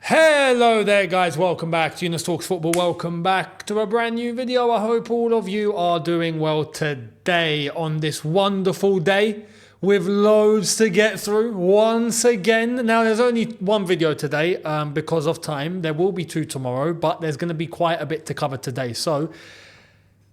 Hello there guys, welcome back to Younes Talks Football. Welcome back to a brand new video. I hope all of you are doing well today on this wonderful day with loads to get through once again. Now there's only one video today because of time. There will be two tomorrow, but there's going to be quite a bit to cover today. So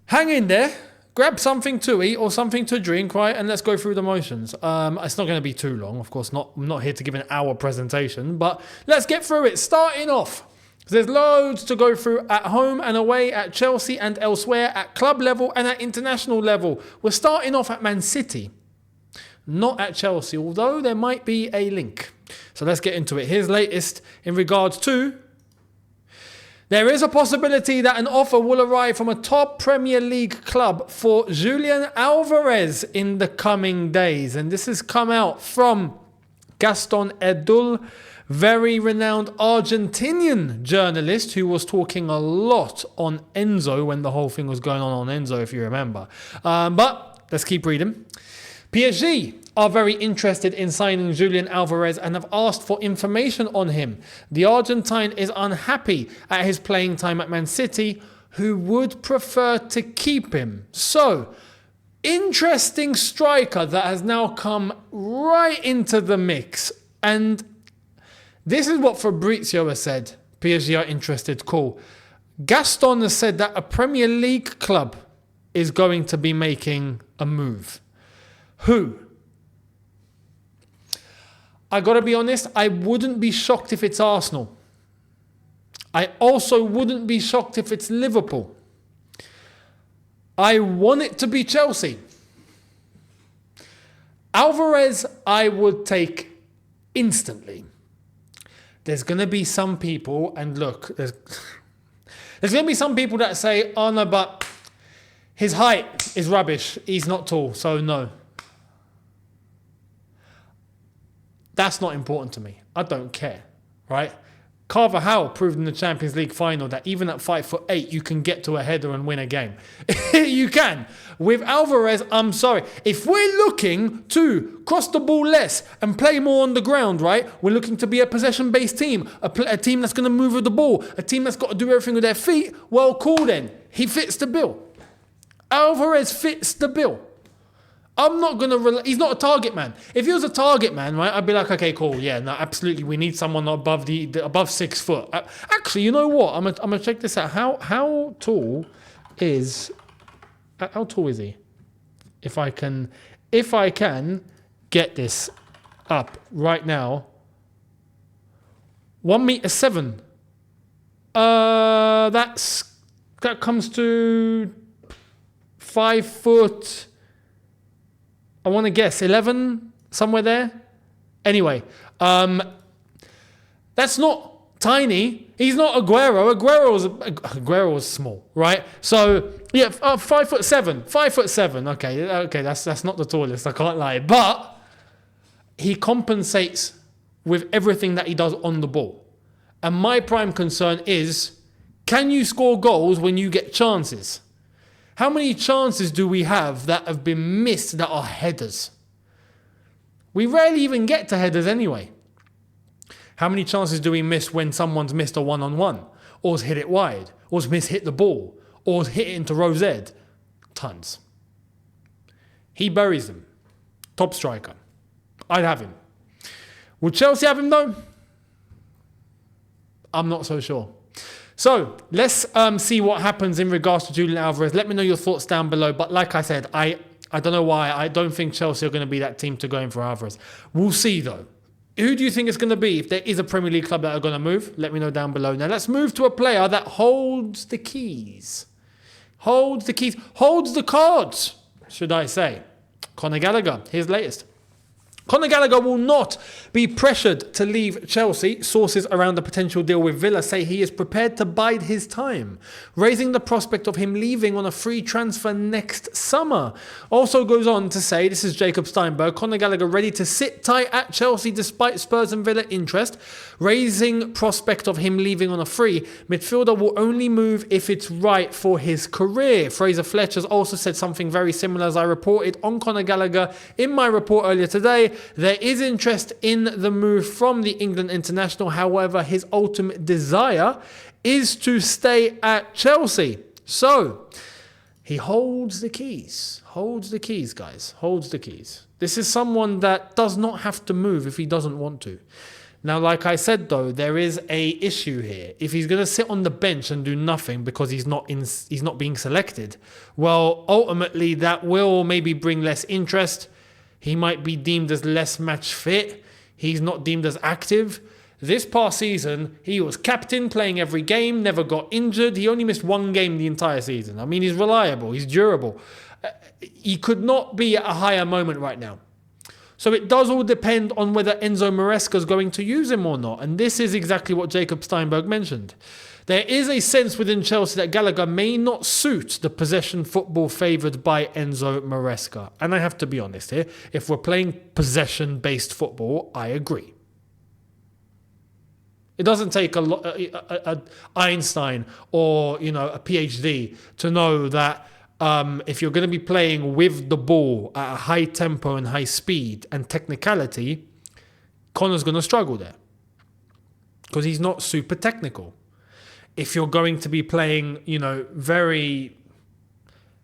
hang in there. Grab something to eat or something to drink, right? And let's go through the motions. It's not going to be too long, of course. I'm not here to give an hour presentation, but let's get through it. Starting off, there's loads to go through at home and away, at Chelsea and elsewhere, at club level and at international level. We're starting off at Man City, not at Chelsea, although there might be a link. So let's get into it. Here's latest in regards to... There is a possibility that an offer will arrive from a top Premier League club for Julian Alvarez in the coming days. And this has come out from Gaston Edul, very renowned Argentinian journalist who was talking a lot on Enzo when the whole thing was going on Enzo, if you remember. But let's keep reading. PSG are very interested in signing Julian Alvarez and have asked for information on him. The Argentine is unhappy at his playing time at Man City, who would prefer to keep him. So, interesting striker that has now come right into the mix. And this is what Fabrizio has said. PSG are interested, cool. Gaston has said that a Premier League club is going to be making a move. Who? I gotta be honest, I wouldn't be shocked if it's Arsenal. I also wouldn't be shocked if it's Liverpool. I want it to be Chelsea. Alvarez, I would take instantly. There's gonna be some people, and look, there's gonna be some people that say, oh no, but his height is rubbish. He's not tall, so no. That's not important to me. I don't care, right? Carvajal proved in the Champions League final that even at 5'8", you can get to a header and win a game. You can. With Alvarez, I'm sorry. If we're looking to cross the ball less and play more on the ground, right? We're looking to be a possession-based team, a team that's going to move with the ball, a team that's got to do everything with their feet. Well, cool then. He fits the bill. Alvarez fits the bill. I'm not going to... He's not a target man. If he was a target man, right, I'd be like, okay, cool. Yeah, no, absolutely. We need someone above above 6 foot. Actually, you know what? I'm gonna check this out. How tall is he? If I can get this up right now. 1'7". That comes to 5 foot... I want to guess 11, somewhere there. Anyway, that's not tiny. He's not Aguero. Aguero was small, right? So yeah, 5'7". 5'7". Okay, that's not the tallest. I can't lie, but he compensates with everything that he does on the ball. And my prime concern is, can you score goals when you get chances? How many chances do we have that have been missed that are headers? We rarely even get to headers anyway. How many chances do we miss when someone's missed a one-on-one? Or's hit it wide? Or's hit the ball? Or's hit it into row Z? Tons. He buries them. Top striker. I'd have him. Would Chelsea have him though? I'm not so sure. So let's see what happens in regards to Julian Alvarez. Let me know your thoughts down below. But like I said, I don't know why. I don't think Chelsea are going to be that team to go in for Alvarez. We'll see though. Who do you think it's going to be? If there is a Premier League club that are going to move, let me know down below. Now let's move to a player that holds the keys. Holds the cards, should I say. Conor Gallagher, his latest. Conor Gallagher will not be pressured to leave Chelsea. Sources around the potential deal with Villa say he is prepared to bide his time, raising the prospect of him leaving on a free transfer next summer. Also goes on to say, this is Jacob Steinberg, Conor Gallagher ready to sit tight at Chelsea despite Spurs and Villa interest, raising prospect of him leaving on a free. Midfielder will only move if it's right for his career. Fraser Fletcher's also said something very similar as I reported on Conor Gallagher in my report earlier today. there is interest in the move from the England international. However, his ultimate desire is to stay at Chelsea. So, he holds the keys. Holds the keys, guys. Holds the keys. This is someone that does not have to move if he doesn't want to. Now, like I said, though, there is a issue here. If he's going to sit on the bench and do nothing because he's not being selected, well, ultimately that will maybe bring less interest. He might be deemed as less match fit. He's not deemed as active. This past season, he was captain, playing every game, never got injured. He only missed one game the entire season. I mean, he's reliable. He's durable. He could not be at a higher moment right now. So it does all depend on whether Enzo Maresca is going to use him or not. And this is exactly what Jacob Steinberg mentioned. There is a sense within Chelsea that Gallagher may not suit the possession football favoured by Enzo Maresca. And I have to be honest here. If we're playing possession-based football, I agree. It doesn't take a Einstein or, a PhD to know that if you're going to be playing with the ball at a high tempo and high speed and technicality, Conor's going to struggle there because he's not super technical. If you're going to be playing, very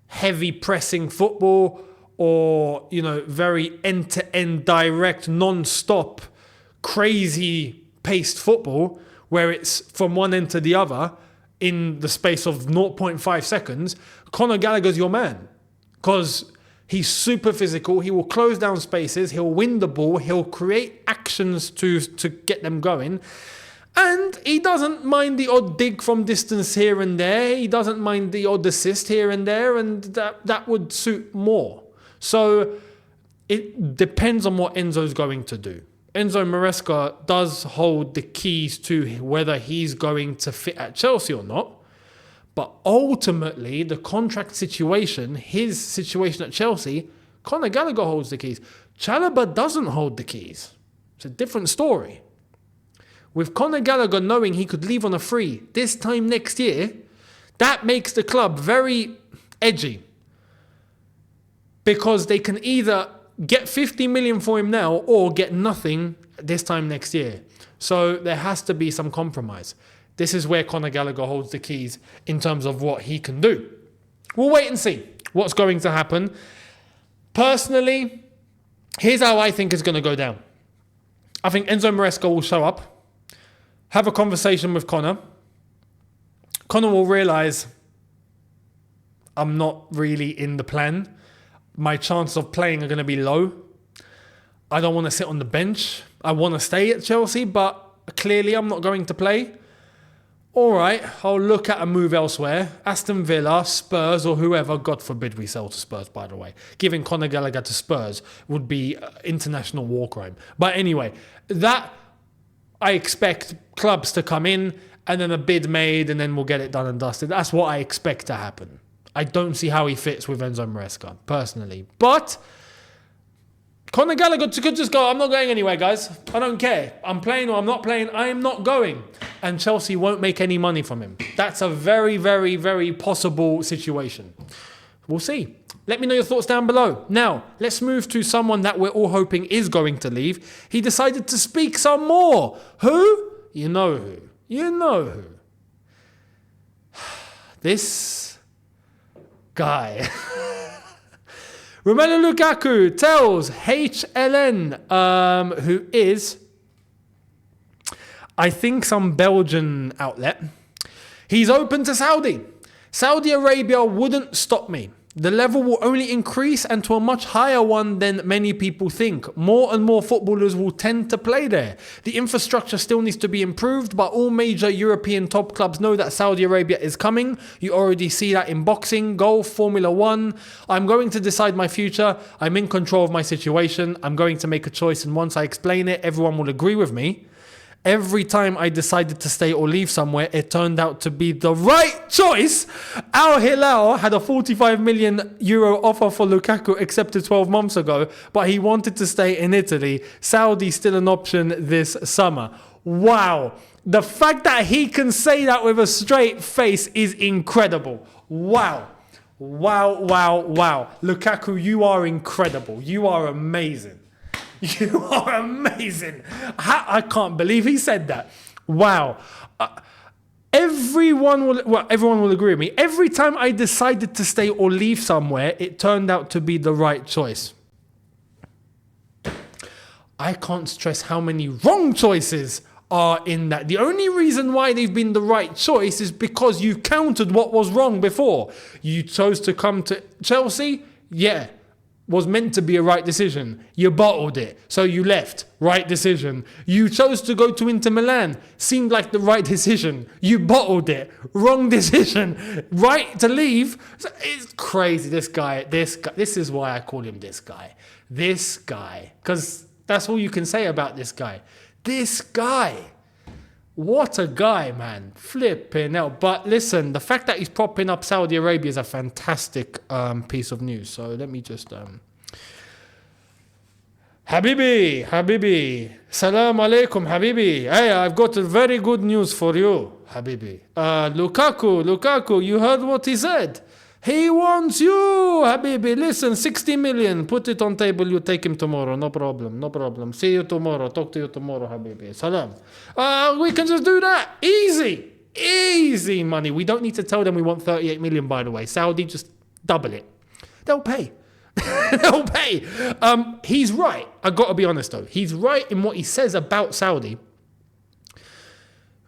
heavy pressing football or, very end-to-end direct, non-stop, crazy paced football where it's from one end to the other in the space of 0.5 seconds, Conor Gallagher's your man because he's super physical. He will close down spaces. He'll win the ball. He'll create actions to get them going. And he doesn't mind the odd dig from distance here and there. He doesn't mind the odd assist here and there. And that would suit more. So it depends on what Enzo's going to do. Enzo Maresca does hold the keys to whether he's going to fit at Chelsea or not. But ultimately, the contract situation, his situation at Chelsea, Conor Gallagher holds the keys. Chalobah doesn't hold the keys. It's a different story. With Conor Gallagher knowing he could leave on a free this time next year, that makes the club very edgy. Because they can either get 50 million for him now or get nothing this time next year. So there has to be some compromise. This is where Conor Gallagher holds the keys in terms of what he can do. We'll wait and see what's going to happen. Personally, here's how I think it's going to go down. I think Enzo Maresca will show up, have a conversation with Conor. Conor will realise I'm not really in the plan. My chances of playing are going to be low. I don't want to sit on the bench. I want to stay at Chelsea, but clearly I'm not going to play. All right, I'll look at a move elsewhere. Aston Villa, Spurs, or whoever. God forbid we sell to Spurs, by the way. Giving Conor Gallagher to Spurs would be international war crime. But anyway, that I expect clubs to come in and then a bid made and then we'll get it done and dusted. That's what I expect to happen. I don't see how he fits with Enzo Maresca, personally. But Conor Gallagher could just go, I'm not going anywhere, guys. I don't care. I'm playing or I'm not playing. I am not going. And Chelsea won't make any money from him. That's a very, very, very possible situation. We'll see. Let me know your thoughts down below. Now, let's move to someone that we're all hoping is going to leave. He decided to speak some more. Who? You know who. You know who. This guy. Romelu Lukaku tells HLN, who is, I think, some Belgian outlet, he's open to Saudi. Saudi Arabia wouldn't stop me. The level will only increase and to a much higher one than many people think. More and more footballers will tend to play there. The infrastructure still needs to be improved, but all major European top clubs know that Saudi Arabia is coming. You already see that in boxing, golf, Formula 1. I'm going to decide my future. I'm in control of my situation. I'm going to make a choice, and once I explain it, everyone will agree with me. Every time I decided to stay or leave somewhere, it turned out to be the right choice. Al Hilal had a 45 million euro offer for Lukaku accepted 12 months ago, but he wanted to stay in Italy. Saudi still an option this summer. Wow. The fact that he can say that with a straight face is incredible. Wow. Wow, wow, wow. Lukaku, you are incredible. You are amazing. You are amazing. I can't believe he said that. Wow. Everyone will agree with me. Every time I decided to stay or leave somewhere, it turned out to be the right choice. I can't stress how many wrong choices are in that. The only reason why they've been the right choice is because you countered what was wrong before. You chose to come to Chelsea, was meant to be a right decision. You bottled it, so you left. Right decision. You chose to go to Inter Milan. Seemed like the right decision. You bottled it. Wrong decision. Right to leave. It's crazy. This guy. This is why I call him this guy. This guy. Because that's all you can say about this guy. This guy. What a guy, man. Flipping hell. But listen, the fact that he's propping up Saudi Arabia is a fantastic piece of news. So let me just... Habibi. Salam alaikum, Habibi. Hey, I've got very good news for you, Habibi. Lukaku, you heard what he said? He wants you, Habibi. Listen, 60 million. Put it on table. You take him tomorrow. No problem. See you tomorrow. Talk to you tomorrow, Habibi. Salam. We can just do that. Easy money. We don't need to tell them we want 38 million, by the way. Saudi, just double it. They'll pay. They'll pay. He's right. I got to be honest, though. He's right in what he says about Saudi.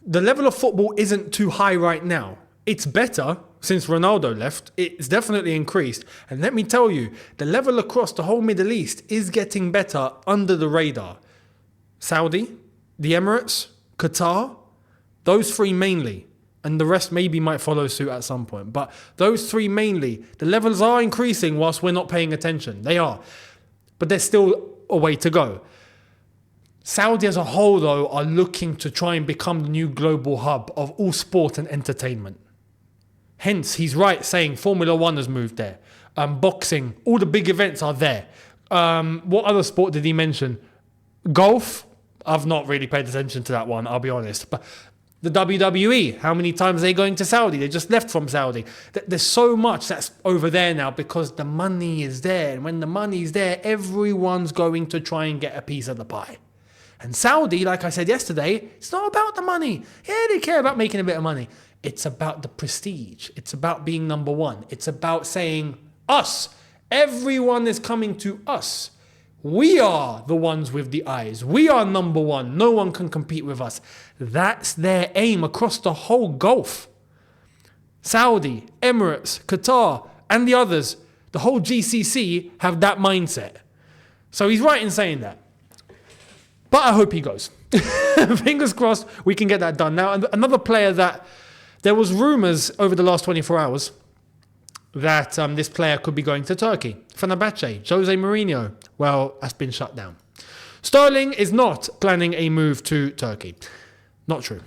The level of football isn't too high right now. It's better since Ronaldo left. It's definitely increased. And let me tell you, the level across the whole Middle East is getting better under the radar. Saudi, the Emirates, Qatar, those three mainly. And the rest maybe might follow suit at some point. But those three mainly, the levels are increasing whilst we're not paying attention. They are. But there's still a way to go. Saudi as a whole, though, are looking to try and become the new global hub of all sport and entertainment. Hence, he's right saying Formula 1 has moved there. Boxing, all the big events are there. What other sport did he mention? Golf? I've not really paid attention to that one, I'll be honest. But the WWE, how many times are they going to Saudi? They just left from Saudi. There's so much that's over there now because the money is there. And when the money's there, everyone's going to try and get a piece of the pie. And Saudi, like I said yesterday, it's not about the money. Yeah, they care about making a bit of money. It's about the prestige. It's about being number one. It's about saying, us. Everyone is coming to us. We are the ones with the eyes. We are number one. No one can compete with us. That's their aim across the whole Gulf. Saudi, Emirates, Qatar, and the others, the whole GCC have that mindset. So he's right in saying that. But I hope he goes. Fingers crossed we can get that done. Now, another player that there was rumours over the last 24 hours that this player could be going to Turkey. Fenerbahce, Jose Mourinho. Well, that's been shut down. Sterling is not planning a move to Turkey. Not true.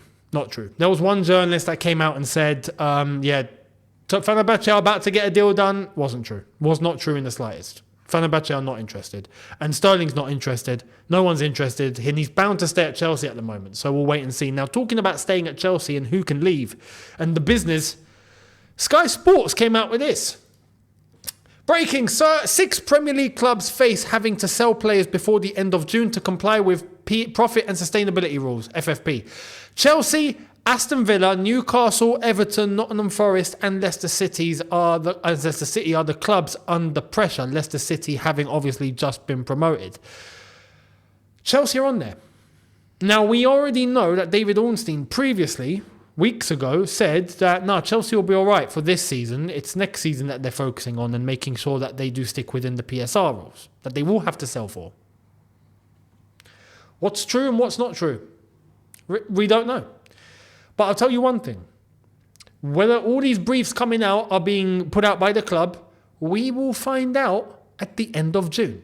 There was one journalist that came out and said, Fenerbahce are about to get a deal done. Wasn't true. Was not true in the slightest. Fenerbahce are not interested. And Sterling's not interested. No one's interested. And he's bound to stay at Chelsea at the moment. So we'll wait and see. Now, talking about staying at Chelsea and who can leave and the business, Sky Sports came out with this. Breaking, 6 Premier League clubs face having to sell players before the end of June to comply with profit and sustainability rules, FFP. Chelsea, Aston Villa, Newcastle, Everton, Nottingham Forest and Leicester City are the clubs under pressure. Leicester City having obviously just been promoted. Chelsea are on there. Now, we already know that David Ornstein previously, weeks ago, said that Chelsea will be all right for this season. It's next season that they're focusing on and making sure that they do stick within the PSR rules that they will have to sell for. What's true and what's not true? We don't know. But I'll tell you one thing. Whether all these briefs coming out are being put out by the club, we will find out at the end of June.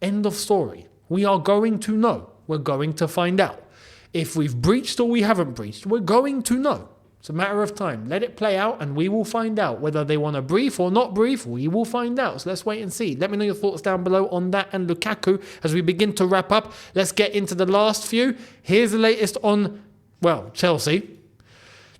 End of story. We are going to know. We're going to find out. If we've breached or we haven't breached, we're going to know. It's a matter of time. Let it play out and we will find out. Whether they want to brief or not brief, we will find out. So let's wait and see. Let me know your thoughts down below on that and Lukaku as we begin to wrap up. Let's get into the last few. Here's the latest on, Chelsea.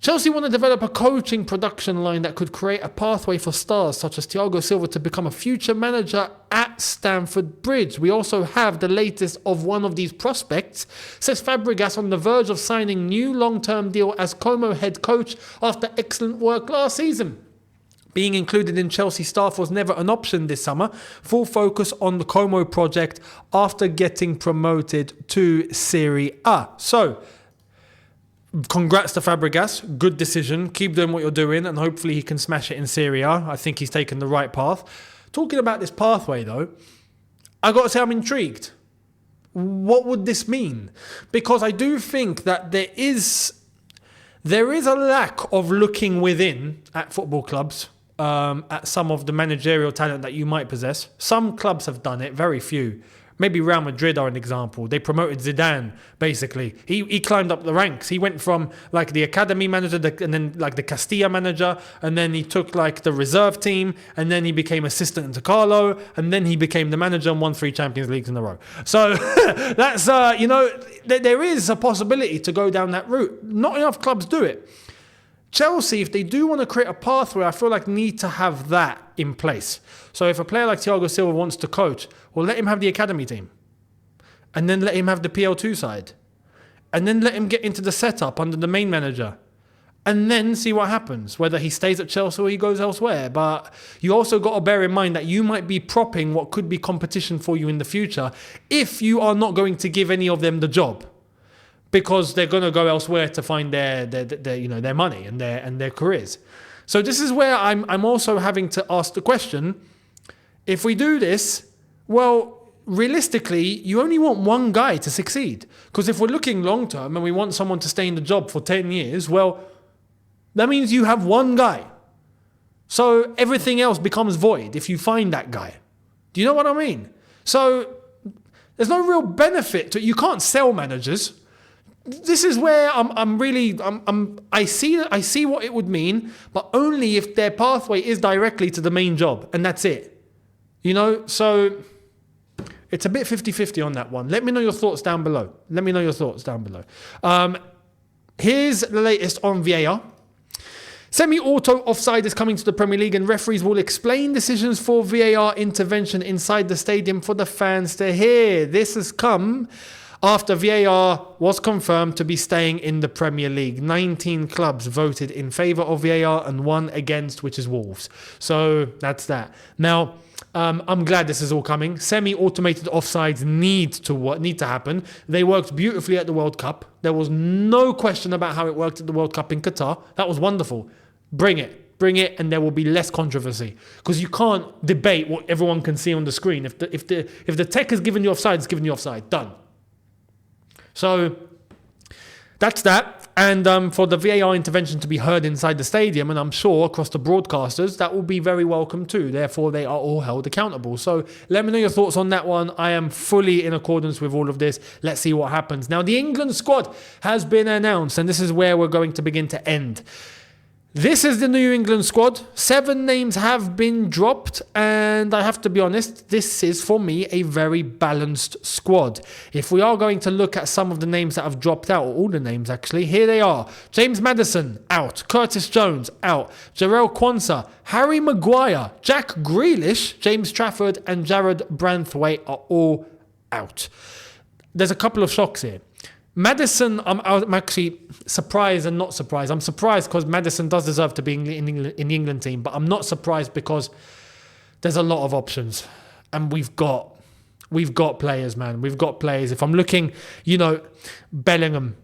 Chelsea want to develop a coaching production line that could create a pathway for stars such as Thiago Silva to become a future manager at Stamford Bridge. We also have the latest of one of these prospects, says Fabregas, on the verge of signing new long-term deal as Como head coach after excellent work last season. Being included in Chelsea staff was never an option this summer. Full focus on the Como project after getting promoted to Serie A. So, congrats to Fabregas. Good decision. Keep doing what you're doing and hopefully he can smash it in Serie A. I think he's taken the right path. Talking about this pathway though, I got to say I'm intrigued. What would this mean? Because I do think that there is a lack of looking within at football clubs, at some of the managerial talent that you might possess. Some clubs have done it, very few. Maybe Real Madrid are an example. They promoted Zidane, basically. He climbed up the ranks. He went from like the academy manager and then like the Castilla manager, and then he took like the reserve team, and then he became assistant to Carlo, and then he became the manager and won 3 Champions Leagues in a row. So that's, there is a possibility to go down that route. Not enough clubs do it. Chelsea, if they do want to create a pathway, I feel like need to have that in place. So if a player like Thiago Silva wants to coach, well, let him have the academy team. And then let him have the PL2 side. And then let him get into the setup under the main manager. And then see what happens, whether he stays at Chelsea or he goes elsewhere. But you also got to bear in mind that you might be propping what could be competition for you in the future if you are not going to give any of them the job. Because they're going to go elsewhere to find their money and their careers. So this is where I'm also having to ask the question, if we do this, well, realistically, you only want one guy to succeed. Because if we're looking long term and we want someone to stay in the job for 10 years, well, that means you have one guy. So everything else becomes void if you find that guy. Do you know what I mean? So there's no real benefit to it. You can't sell managers. This is where I see what it would mean, but only if their pathway is directly to the main job, and that's it. So it's a bit 50-50 on that one. Let me know your thoughts down below. Here's the latest on VAR. Semi-auto offside is coming to the Premier League, and referees will explain decisions for VAR intervention inside the stadium for the fans to hear. This has come after VAR was confirmed to be staying in the Premier League. 19 clubs voted in favour of VAR and 1 against, which is Wolves. So that's that. Now, I'm glad this is all coming. Semi-automated offsides need to happen. They worked beautifully at the World Cup. There was no question about how it worked at the World Cup in Qatar. That was wonderful. Bring it, and there will be less controversy, because you can't debate what everyone can see on the screen. If the tech has given you offside, it's given you offside. Done. So that's that. And for the VAR intervention to be heard inside the stadium, and I'm sure across the broadcasters, that will be very welcome too. Therefore, they are all held accountable. So let me know your thoughts on that one. I am fully in accordance with all of this. Let's see what happens. Now, the England squad has been announced, and this is where we're going to begin to end. This is the New England squad. 7 names have been dropped, and I have to be honest, this is for me a very balanced squad. If we are going to look at some of the names that have dropped out, or all the names actually, here they are. James Maddison, out. Curtis Jones, out. Jarell Quansah, Harry Maguire, Jack Grealish, James Trafford, and Jared Branthwaite are all out. There's a couple of shocks here. Maddison, I'm actually surprised and not surprised. I'm surprised because Maddison does deserve to be in the England team, but I'm not surprised because there's a lot of options, and we've got players, man. We've got players. If I'm looking, Bellingham,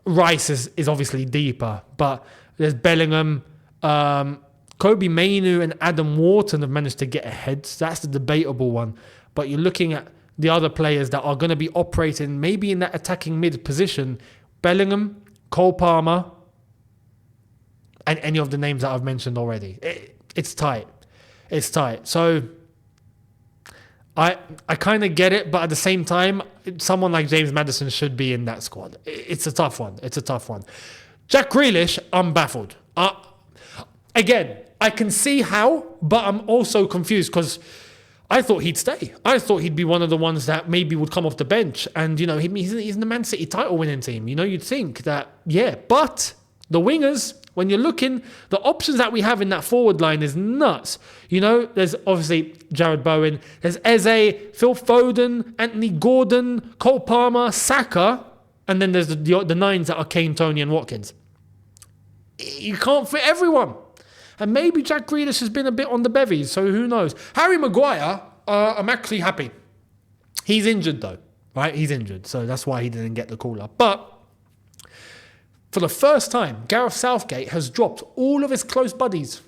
Rice is obviously deeper, but there's Bellingham, Kobe Mainoo and Adam Wharton have managed to get ahead. So that's the debatable one. But you're looking at the other players that are going to be operating maybe in that attacking mid position: Bellingham, Cole Palmer, and any of the names that I've mentioned already. It's tight. So I kind of get it, but at the same time, someone like James Maddison should be in that squad. It's a tough one. Jack Grealish, I'm baffled. Again, I can see how, but I'm also confused because I thought he'd stay. I thought he'd be one of the ones that maybe would come off the bench. And, he's in the Man City title winning team. You'd think that, yeah. But The wingers, when you're looking, the options that we have in that forward line is nuts. You know, there's obviously Jared Bowen, there's Eze, Phil Foden, Anthony Gordon, Cole Palmer, Saka, and then there's the nines that are Kane, Tony and Watkins. You can't fit everyone. And maybe Jack Grealish has been a bit on the bevies, so who knows. Harry Maguire, I'm actually happy. He's injured though, right? He's injured, so that's why he didn't get the call up. But for the first time, Gareth Southgate has dropped all of his close buddies.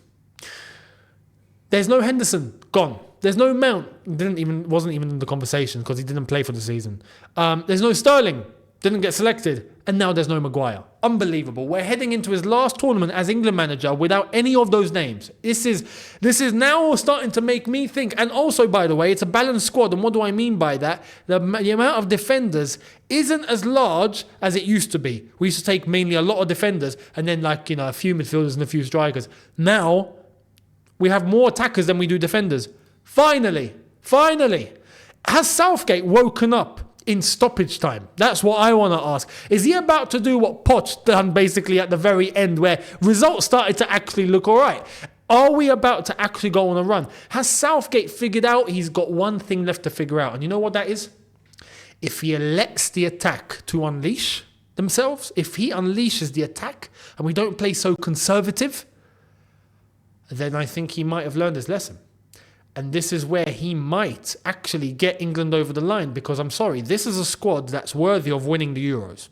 There's no Henderson, gone. There's no Mount, wasn't even in the conversation because he didn't play for the season. There's no Sterling, didn't get selected. And now there's no Maguire. Unbelievable. We're heading into his last tournament as England manager without any of those names. This is now starting to make me think. And also, by the way, it's a balanced squad. And what do I mean by that? The amount of defenders isn't as large as it used to be. We used to take mainly a lot of defenders and then a few midfielders and a few strikers. Now, we have more attackers than we do defenders. Finally. Has Southgate woken up in stoppage time? That's what I want to ask. Is he about to do what Poch done basically at the very end where results started to actually look all right? Are we about to actually go on a run? Has Southgate figured out he's got one thing left to figure out? And you know what that is? If he lets the attack to unleash themselves, if he unleashes the attack and we don't play so conservative, then I think he might have learned his lesson. And this is where he might actually get England over the line because I'm sorry, this is a squad that's worthy of winning the Euros.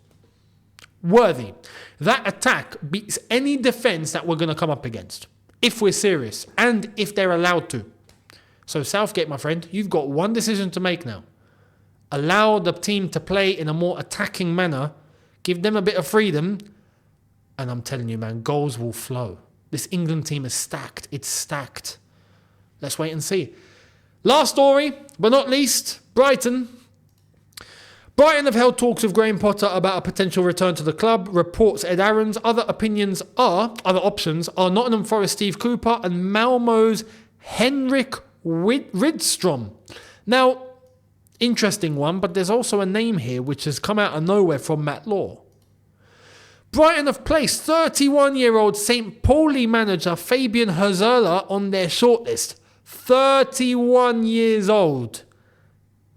Worthy. That attack beats any defence that we're going to come up against, if we're serious and if they're allowed to. So Southgate, my friend, you've got one decision to make now. Allow the team to play in a more attacking manner, give them a bit of freedom, and I'm telling you, man, goals will flow. This England team is stacked. It's stacked. Let's wait and see. Last story, but not least, Brighton. Brighton have held talks with Graham Potter about a potential return to the club, reports Ed Aarons. Other options are Nottingham Forest Steve Cooper and Malmo's Henrik Rydstrom. Now, interesting one, but there's also a name here which has come out of nowhere from Matt Law. Brighton have placed 31-year-old St. Pauli manager Fabian Herzler on their shortlist. 31 years old.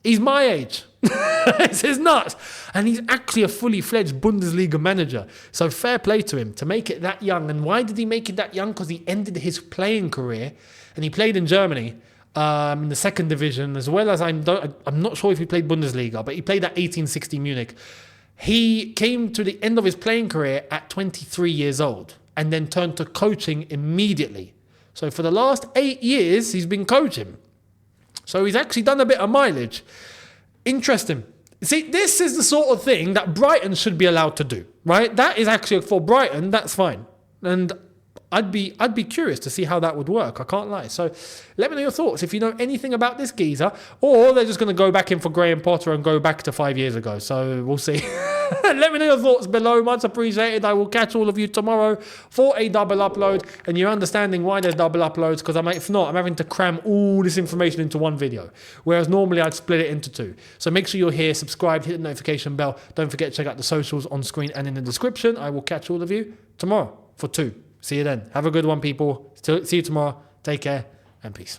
He's my age. This is nuts. And he's actually a fully fledged Bundesliga manager. So fair play to him to make it that young. And why did he make it that young? Because he ended his playing career and he played in Germany in the second division, as well as I'm not sure if he played Bundesliga, but he played at 1860 Munich. He came to the end of his playing career at 23 years old and then turned to coaching immediately. So for the last 8 years, he's been coaching. So he's actually done a bit of mileage. Interesting. See, this is the sort of thing that Brighton should be allowed to do, right? That is actually, for Brighton, that's fine. And I'd be curious to see how that would work. I can't lie. So let me know your thoughts if you know anything about this geezer, or they're just going to go back in for Graham Potter and go back to 5 years ago. So we'll see. Let me know your thoughts below. Much appreciated. I will catch all of you tomorrow for a double upload. And you're understanding why there's double uploads, because if not, I'm having to cram all this information into one video, whereas normally I'd split it into two. So make sure you're here, subscribe, hit the notification bell. Don't forget to check out the socials on screen and in the description. I will catch all of you tomorrow for 2. See you then. Have a good one, people. See you tomorrow. Take care and peace.